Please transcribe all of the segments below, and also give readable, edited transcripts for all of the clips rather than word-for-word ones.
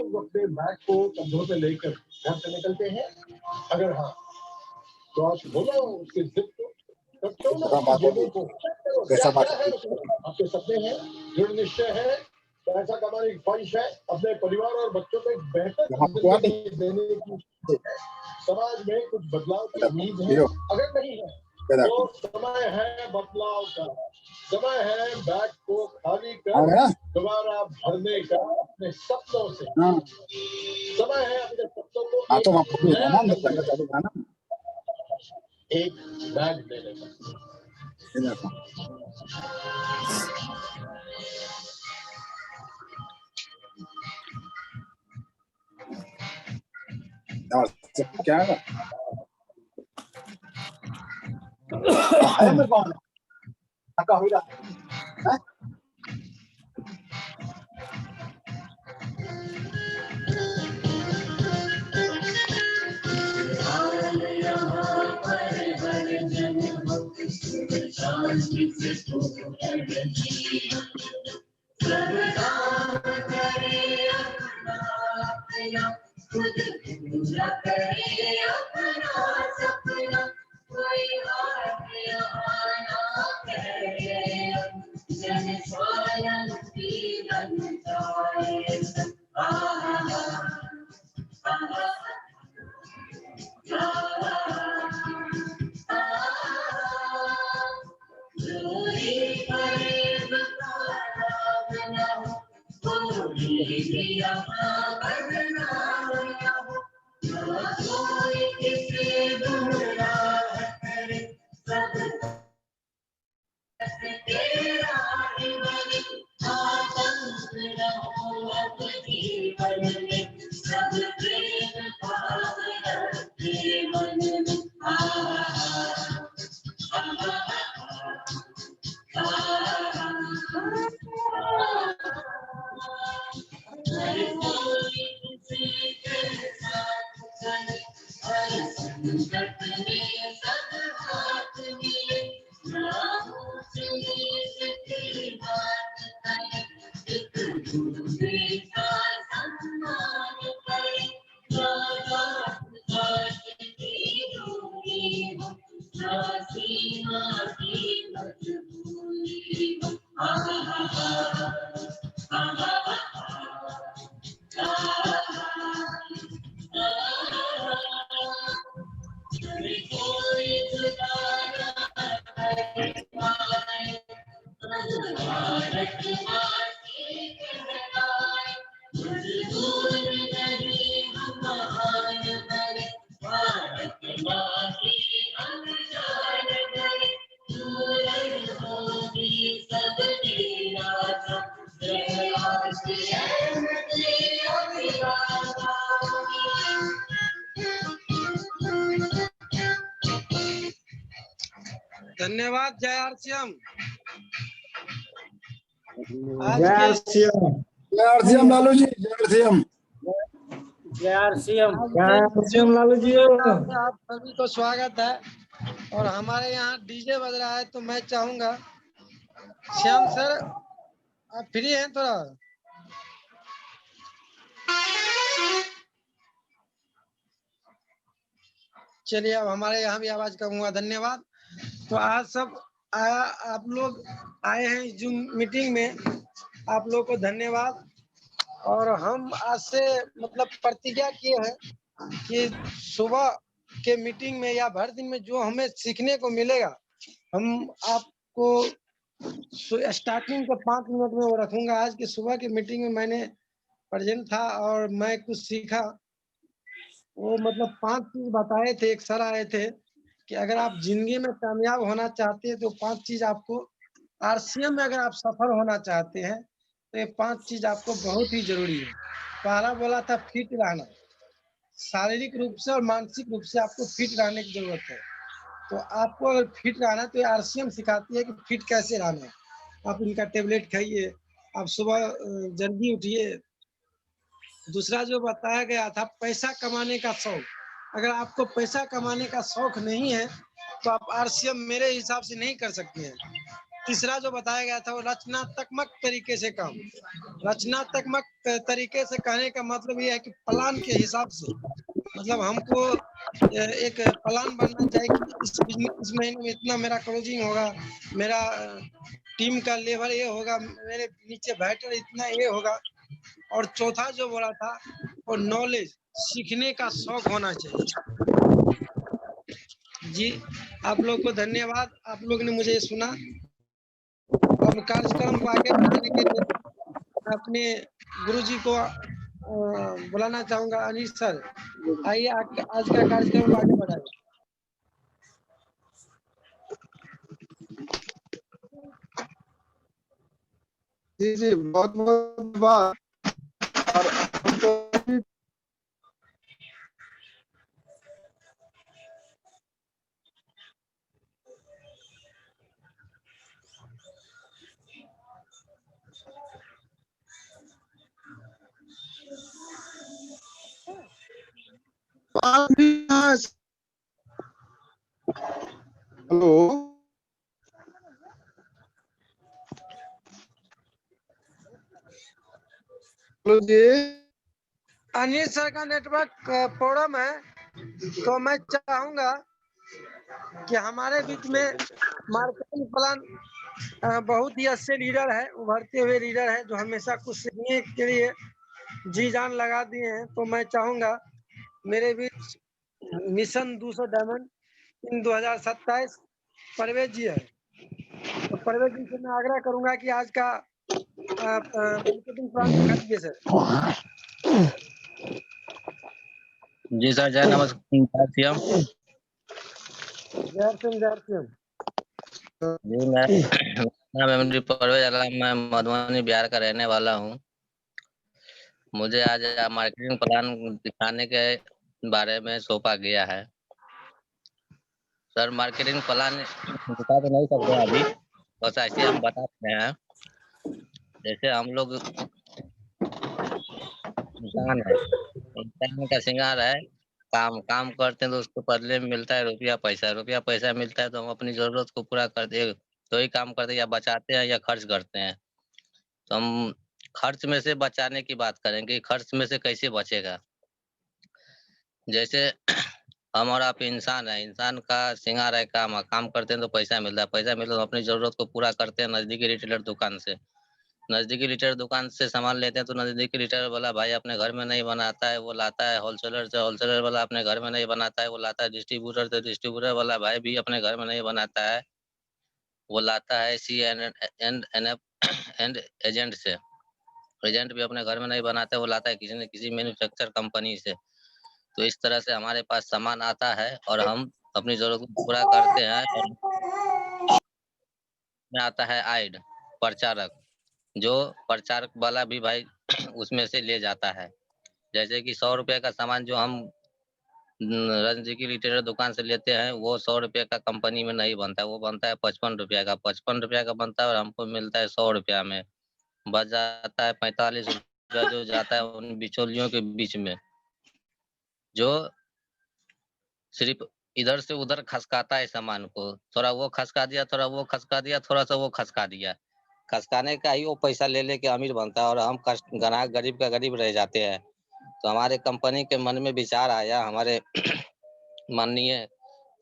लोग अपने बैग को कंधों पे लेकर घर से निकलते हैं? अगर हाँ, तो आप खोलो उसके जिप को, कटो ना उसकी जेबों को, चेक करो क्या है उसमें। आपके सपने हैं, दृढ़ निश्चय है, पैसा कमाने की ख्वाहिश है, अपने परिवार और बच्चों को एक बेहतर जिंदगी देने की है, समाज में कुछ बदलाव की उम्मीद है। अगर नहीं है तो समय है बदलाव का, समय है बैग को खाली कर दोबारा भरने का अपने सपनों से। समय है अपने सपनों को एक बैग देने का। क्या है धन्यवाद। जय आरसीएम। जय आरसीएम लालू जी, जय आरसीएम। जय आरसीएम लालू जी। आप सभी को स्वागत है। और हमारे यहाँ डीजे बज रहा है तो मैं चाहूंगा श्याम सर आप फ्री हैं थोड़ा? चलिए अब हमारे यहाँ भी आवाज कम हुआ, धन्यवाद। तो आज सब आप लोग आए हैं जूम मीटिंग में, आप लोग को धन्यवाद। और हम आज से मतलब प्रतिज्ञा किए हैं कि सुबह के मीटिंग में या भर दिन में जो हमें सीखने को मिलेगा हम आपको स्टार्टिंग के 5 मिनट में वो रखूंगा। आज की सुबह की मीटिंग में मैंने प्रेजेंट था और मैं कुछ सीखा। वो मतलब 5 चीज बताए थे। एक सर आए थे कि अगर आप जिंदगी में कामयाब होना चाहते हैं तो 5 चीज आपको, आरसीएम में अगर आप सफल होना चाहते हैं तो ये 5 चीज आपको बहुत ही जरूरी है। पहला बोला था फिट रहना, शारीरिक रूप से और मानसिक रूप से आपको फिट रहने की जरूरत है। तो आपको अगर फिट रहना तो आरसीएम सिखाती है कि फिट कैसे रहना है। आप इनका टेबलेट खाइए, आप सुबह जल्दी उठिए। दूसरा जो बताया गया था पैसा कमाने का शौक, अगर आपको पैसा कमाने का शौक नहीं है तो आप आरसीएम मेरे हिसाब से नहीं कर सकते हैं। तीसरा जो बताया गया था वो रचनात्मक तरीके से काम। रचनात्मक तरीके से कहने का मतलब ये है कि प्लान के हिसाब से, मतलब हमको एक प्लान बनना चाहिए कि इस महीने में इतना मेरा क्लोजिंग होगा, मेरा टीम का लेवल ये होगा, मेरे नीचे बैटर इतना ये होगा। और चौथा जो बोला था वो नॉलेज, सीखने का शौक होना चाहिए। जी, आप लोग को धन्यवाद, आप लोग ने मुझे सुना। अब कार्यक्रम को आगे बढ़ाने के लिए अपने गुरुजी को बुलाना चाहूंगा। अनिश सर, आइए आज का कार्यक्रम को आगे बढ़ाइए। जी जी, बहुत बहुत धन्यवाद। और हमको हेलो हेलो जी, अनिल सर का नेटवर्क प्रॉब्लम है, तो मैं चाहूंगा कि हमारे बीच में मार्केटिंग प्लान बहुत ही अच्छे लीडर है, उभरते हुए लीडर है, जो हमेशा कुछ सीखने के लिए जी जान लगा दिए हैं। तो मैं चाहूंगा मेरे बीच मिशन 200 डायमंड इन 2027 परवेज जी है। तो परवेज जी से मैं आग्रह करूंगा कि आज का मार्केटिंग प्लान दिखा दीजिए सर। जी सर, जय नमस्कार सीएम जय सिंह। जी। मैं नाम परवेज आलम, मैं मधुबनी बिहार का रहने वाला हूँ। मुझे आज मार्केटिंग प्लान दिखाने के बारे में सौंपा गया है। सर, मार्केटिंग प्लान दिखा तो नहीं सकते अभी, बस ऐसे हम बताते हैं। जैसे हम लोग इंसान है, इंसान का श्रृंगार है। काम करते हैं तो उसको बदले में मिलता है रुपया पैसा। रुपया पैसा मिलता है तो हम अपनी जरूरत को पूरा करते हैं, तो ही काम करते हैं, या बचाते हैं या खर्च करते हैं। तो हम खर्च में से बचाने की बात करेंगे, खर्च में से कैसे बचेगा। जैसे हम और आप इंसान है, इंसान का श्रृंगार है काम करते हैं तो पैसा मिलता है। पैसा मिलता है तो अपनी जरूरत को पूरा करते हैं नजदीकी रिटेलर दुकान से। नजदीकी रिटेलर दुकान से सामान लेते हैं तो नजदीकी रिटेलर वाला भाई अपने घर में नहीं बनाता है, वो लाता है होलसेलर से। होलसेलर वाला अपने घर में नहीं बनाता है, वो लाता है डिस्ट्रीब्यूटर से। डिस्ट्रीब्यूटर वाला भाई भी अपने घर में नहीं बनाता है, वो लाता है एंड एजेंट से। एजेंट भी अपने घर में नहीं बनाता है, वो लाता है किसी न किसी मैन्युफैक्चर कंपनी से। तो इस तरह से हमारे पास सामान आता है और हम अपनी जरूरत को पूरा करते हैं। और में आता है आइड, प्रचारक, जो प्रचारक वाला भी भाई उसमें से ले जाता है। जैसे कि 100 रुपए का सामान जो हम रंजी की रिटेलर दुकान से लेते हैं, वो 100 रुपए का कंपनी में नहीं बनता है, वो बनता है 55 रुपया का। 55 रुपया का बनता है और हमको मिलता है 100 रुपया में। बच जाता है 45 रुपया, जो जाता है उन बिचौलियों के बीच में, जो सिर्फ इधर से उधर खसकाता है सामान को। थोड़ा वो खसका दिया, थोड़ा वो खसका दिया, थोड़ा सा वो खसका दिया। खसकाने का ही वो पैसा ले लेके अमीर बनता है और हम ग्राहक गरीब का गरीब रह जाते हैं। तो हमारे कंपनी के मन में विचार आया, हमारे माननीय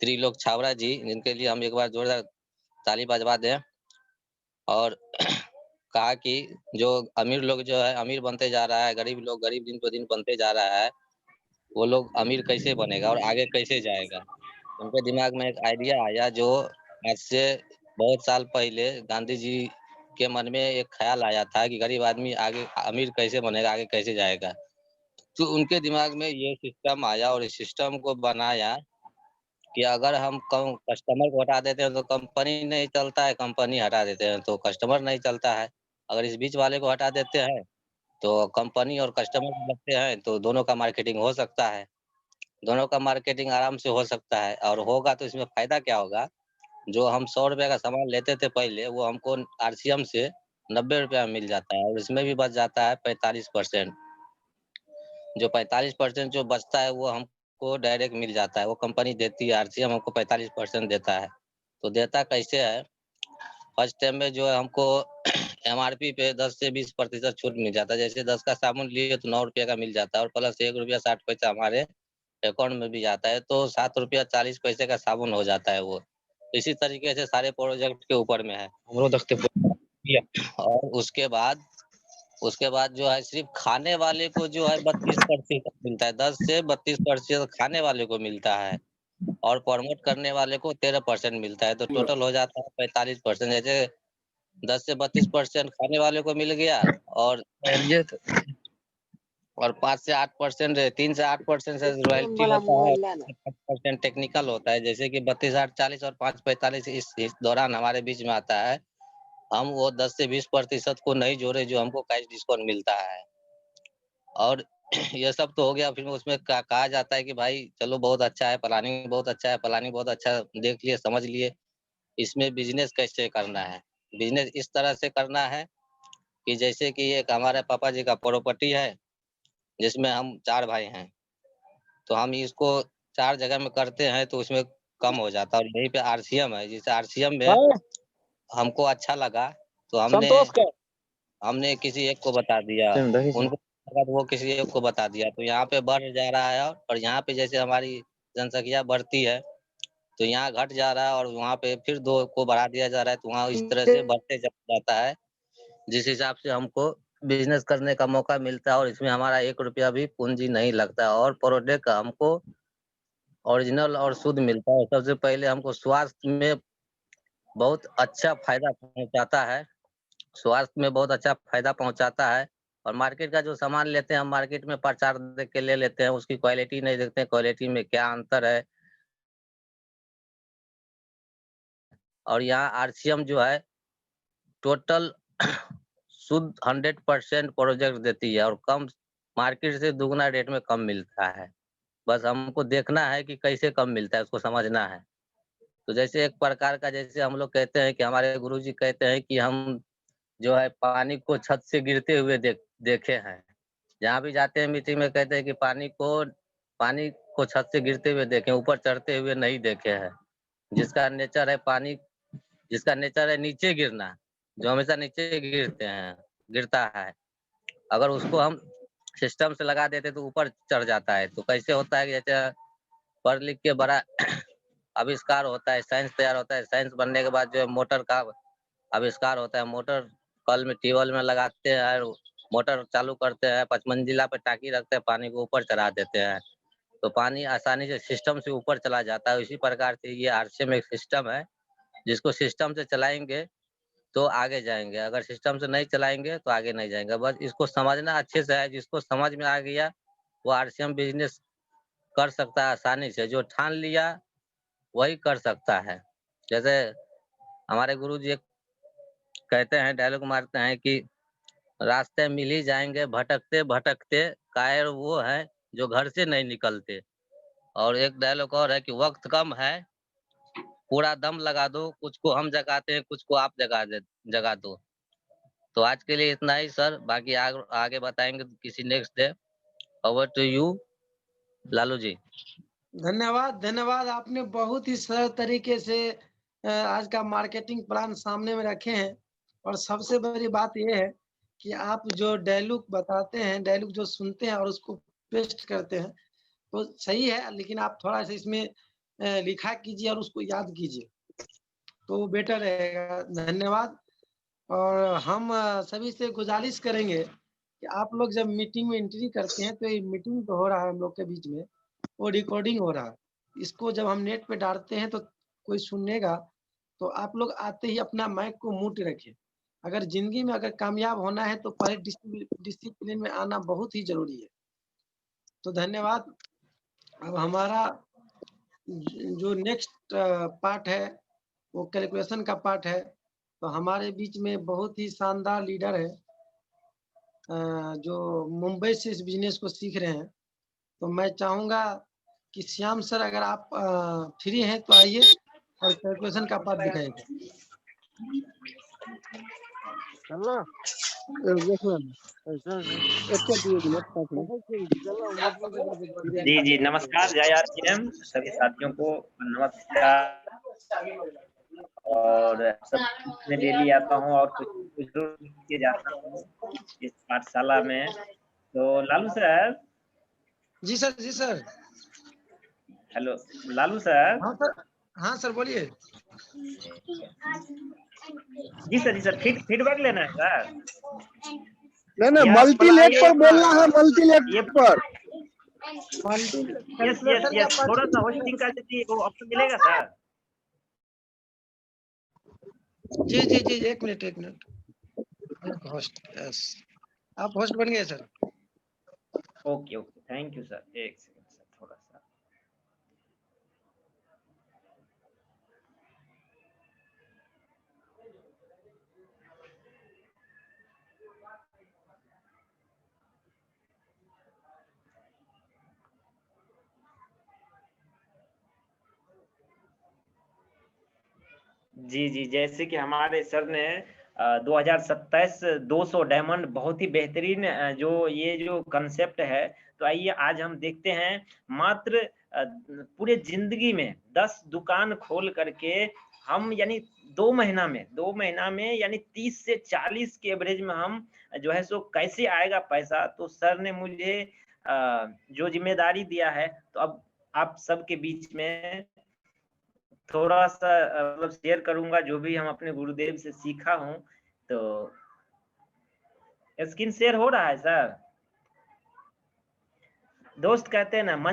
त्रिलोक छाबड़ा जी, जिनके लिए हम एक बार जोरदार ताली बजवा दें। और कहा कि जो अमीर लोग जो है अमीर बनते जा रहा है, गरीब लोग गरीब दिन पे दिन बनते जा रहा है, वो लोग अमीर कैसे बनेगा और आगे कैसे जाएगा। उनके दिमाग में एक आइडिया आया, जो आज से बहुत साल पहले गांधी जी के मन में एक ख्याल आया था कि गरीब आदमी आगे अमीर कैसे बनेगा, आगे कैसे जाएगा। तो उनके दिमाग में ये सिस्टम आया और इस सिस्टम को बनाया कि अगर हम कस्टमर को हटा देते हैं तो कंपनी नहीं चलता है, कंपनी हटा देते हैं तो कस्टमर नहीं चलता है। अगर इस बीच वाले को हटा देते हैं तो कंपनी और कस्टमर लगते हैं, तो दोनों का मार्केटिंग हो सकता है। दोनों का मार्केटिंग आराम से हो सकता है। और होगा तो इसमें फायदा क्या होगा, जो हम 100 रुपए का सामान लेते थे पहले, वो हमको आरसीएम से 90 रुपया में मिल जाता है और इसमें भी बच जाता है 45%। जो 45% जो बचता है वो हमको डायरेक्ट मिल जाता है, वो कंपनी देती है, आरसीएम हमको 45% देता है। तो देता कैसे है फर्स्ट टाइम में जो है हमको एमआरपी पे 10 से 20% छूट मिल जाता है। जैसे 10 का साबुन लिए तो 9 रुपये का मिल जाता है और प्लस 1 रुपया 60 पैसा हमारे अकाउंट में भी जाता है, तो 7 रुपया 40 पैसे का साबुन हो जाता है वो। इसी तरीके से सारे प्रोजेक्ट के ऊपर में है। और उसके बाद जो है सिर्फ खाने वाले को जो है 32% मिलता है, 10 से 32% खाने वाले को मिलता है और प्रमोट करने वाले को 13% मिलता है, तो टोटल हो जाता है 45%। जैसे 10 से 32% खाने वाले को मिल गया और और 5 से 8% 3 से 8% से रॉयल्टी होता है, 5% टेक्निकल होता है। जैसे कि 32 8 40 और 5 45 इस दौरान हमारे बीच में आता है। हम वो 10 से 20% को नहीं जोड़े जो हमको कैश डिस्काउंट मिलता है। और ये सब तो हो गया, फिर उसमें कहा जाता है कि भाई चलो बहुत अच्छा है, प्लानिंग बहुत अच्छा है, प्लानिंग बहुत अच्छा देख लिए, समझ लिए, इसमें बिजनेस कैसे करना है। बिजनेस इस तरह से करना है कि जैसे कि एक हमारे पापा जी का प्रॉपर्टी है, जिसमें हम 4 भाई हैं, तो हम इसको 4 जगह में करते हैं तो उसमें कम हो जाता है। और यहीं पे आरसीएम है, जिस आरसीएम में हमको अच्छा लगा तो हमने किसी एक को बता दिया, उनको लगा तो वो किसी एक को बता दिया, तो यहाँ पे बढ़ जा रहा है। और यहाँ पे जैसे हमारी जनसंख्या बढ़ती है तो यहाँ घट जा रहा है और वहाँ पे फिर 2 को बढ़ा दिया जा रहा है, तो वहाँ इस तरह से बढ़ते चला जाता है। जिस हिसाब से हमको बिजनेस करने का मौका मिलता है और इसमें हमारा 1 रुपया भी पूंजी नहीं लगता और प्रोडक्ट हमको ओरिजिनल और शुद्ध मिलता है। सबसे पहले हमको स्वास्थ्य में बहुत अच्छा फायदा पहुँचाता है, स्वास्थ्य में बहुत अच्छा फायदा पहुँचाता है। और मार्केट का जो सामान लेते हैं, हम मार्केट में प्रचार देख के ले लेते हैं, उसकी क्वालिटी नहीं देखते हैं, क्वालिटी में क्या अंतर है। और यहाँ आरसीएम जो है टोटल शुद्ध 100% प्रोजेक्ट देती है और कम मार्केट से दुगना रेट में कम मिलता है। बस हमको देखना है कि कैसे कम मिलता है, उसको समझना है। तो जैसे एक प्रकार का, जैसे हम लोग कहते हैं कि हमारे गुरुजी कहते हैं कि हम जो है पानी को छत से गिरते हुए देखे हैं। जहाँ भी जाते हैं मीटिंग में कहते हैं कि पानी को छत से गिरते हुए देखे, ऊपर चढ़ते हुए नहीं देखे हैं। जिसका नेचर है नीचे गिरना, जो हमेशा नीचे गिरता है, अगर उसको हम सिस्टम से लगा देते तो ऊपर चढ़ जाता है। तो कैसे होता है कि जैसे पढ़ लिख के बड़ा आविष्कार होता है, साइंस तैयार होता है, साइंस बनने के बाद जो है मोटर का आविष्कार होता है। मोटर कल में ट्यूबवेल में लगाते हैं, मोटर चालू करते हैं, 5 मंजिला पे टाकी रखते हैं, पानी को ऊपर चढ़ा देते हैं, तो पानी आसानी से सिस्टम से ऊपर चला जाता है। इसी प्रकार से ये आरसीएम एक सिस्टम है, जिसको सिस्टम से चलाएंगे तो आगे जाएंगे, अगर सिस्टम से नहीं चलाएंगे तो आगे नहीं जाएंगे। बस इसको समझना अच्छे से है, जिसको समझ में आ गया वो आरसीएम बिजनेस कर सकता है आसानी से, जो ठान लिया वही कर सकता है। जैसे हमारे गुरुजी एक कहते हैं, डायलॉग मारते हैं कि रास्ते मिल ही जाएंगे भटकते भटकते, कायर वो है जो घर से नहीं निकलते। और एक डायलॉग और है कि वक्त कम है, पूरा दम लगा दो, कुछ को हम जगाते हैं, कुछ को आप जगा दो। तो आज के लिए इतना ही सर, बाकी आगे बताएंगे किसी next day. Over to you Lalu ji. धन्यवाद धन्यवाद। आपने बहुत ही सरल तरीके से आज का मार्केटिंग प्लान सामने में रखे हैं। और सबसे बड़ी बात यह है कि आप जो डायलॉग बताते हैं, डायलॉग जो सुनते हैं और उसको पेस्ट करते हैं, तो सही है, लेकिन आप थोड़ा सा इसमें लिखा कीजिए और उसको याद कीजिए, तो बेटर रहेगा। धन्यवाद। और हम सभी से गुजारिश करेंगे कि आप लोग जब मीटिंग में एंट्री करते हैं, तो ये मीटिंग तो हो रहा है हम लोग के बीच में, वो रिकॉर्डिंग हो रहा है। इसको जब हम नेट पे डालते हैं तो कोई सुनेगा, तो आप लोग आते ही अपना माइक को म्यूट रखें। अगर ज़िंदगी में अगर कामयाब होना है तो पहले डिसिप्लिन में आना बहुत ही ज़रूरी है। तो धन्यवाद। अब हमारा जो नेक्स्ट पार्ट है वो कैलकुलेशन का पार्ट है। तो हमारे बीच में बहुत ही शानदार लीडर है, जो मुंबई से इस बिजनेस को सीख रहे हैं। तो मैं चाहूँगा कि श्याम सर, अगर आप फ्री हैं तो आइए और कैलकुलेशन का पार्ट दिखाइए। जी जी, नमस्कार जय आरसीएम सभी साथियों को नमस्कार। और सब मैं डेली आता हूँ और कुछ जरूर सीख के जाता हूँ इस पाठशाला में। तो लालू सर, जी सर, जी सर। Hello Lalu sir. हाँ सर, हाँ सर बोलिए। जी सर फीडबैक लेना है सर। नहीं यहाँ मल्टीलेट पर बोलना है, ये मल्टीलेट पर। यस थोड़ा सा होस्टिंग का यदि वो ऑप्शन मिलेगा सर। जी जी जी, एक मिनट। होस्ट, यस, आप होस्ट बन गए sir. Okay thank you sir. एक सेकंड सर, थोड़ा सा जी जैसे कि हमारे सर ने 2027 200 डायमंड बहुत ही बेहतरीन जो ये जो कंसेप्ट है। तो आइए आज हम देखते हैं मात्र पूरे जिंदगी में 10 दुकान खोल करके हम यानी 2 महीना में यानी 30 से 40 के एवरेज में हम जो है सो कैसे आएगा पैसा। तो सर ने मुझे जो जिम्मेदारी दिया है, तो अब आप सबके बीच में थोड़ा सा मतलब शेयर करूंगा जो भी हम अपने गुरुदेव से सीखा हूं। तो स्क्रीन शेयर हो रहा है सर? दोस्त कहते हैं ना, मन